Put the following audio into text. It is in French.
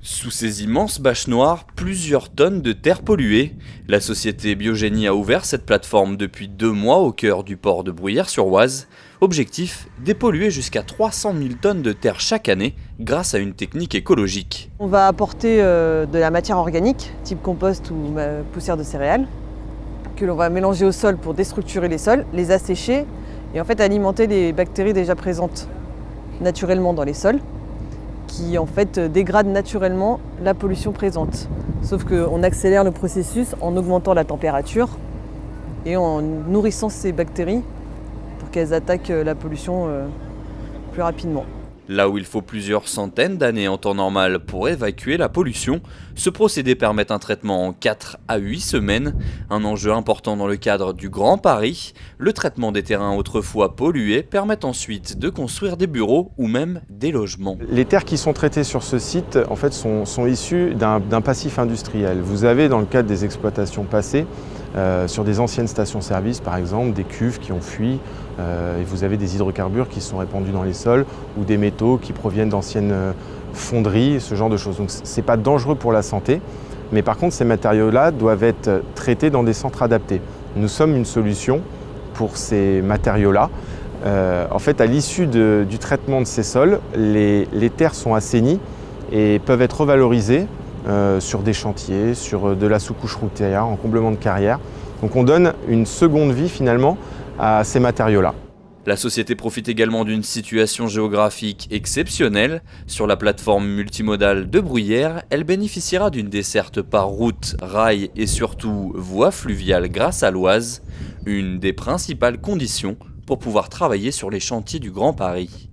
Sous ces immenses bâches noires, plusieurs tonnes de terre polluée. La société Biogénie a ouvert cette plateforme depuis 2 mois au cœur du port de Bruyères-sur-Oise. Objectif, dépolluer jusqu'à 300 000 tonnes de terre chaque année grâce à une technique écologique. On va apporter de la matière organique, type compost ou poussière de céréales, que l'on va mélanger au sol pour déstructurer les sols, les assécher et en fait alimenter les bactéries déjà présentes naturellement dans les sols, qui en fait dégradent naturellement la pollution présente. Sauf qu'on accélère le processus en augmentant la température et en nourrissant ces bactéries pour qu'elles attaquent la pollution plus rapidement. Là où il faut plusieurs centaines d'années en temps normal pour évacuer la pollution, ce procédé permet un traitement en 4 à 8 semaines. Un enjeu important dans le cadre du Grand Paris, le traitement des terrains autrefois pollués permet ensuite de construire des bureaux ou même des logements. Les terres qui sont traitées sur ce site en fait, sont issues d'un passif industriel. Vous avez dans le cadre des exploitations passées, sur des anciennes stations-service par exemple, des cuves qui ont fui, et vous avez des hydrocarbures qui se sont répandus dans les sols ou des métaux qui proviennent d'anciennes fonderies, ce genre de choses. Donc ce n'est pas dangereux pour la santé, mais par contre ces matériaux-là doivent être traités dans des centres adaptés. Nous sommes une solution pour ces matériaux-là. En fait, à l'issue du traitement de ces sols, les terres sont assainies et peuvent être revalorisées sur des chantiers, sur de la sous-couche routière, en comblement de carrière. Donc on donne une seconde vie finalement à ces matériaux-là. La société profite également d'une situation géographique exceptionnelle. Sur la plateforme multimodale de Bruyères, elle bénéficiera d'une desserte par route, rail et surtout voie fluviale grâce à l'Oise, une des principales conditions pour pouvoir travailler sur les chantiers du Grand Paris.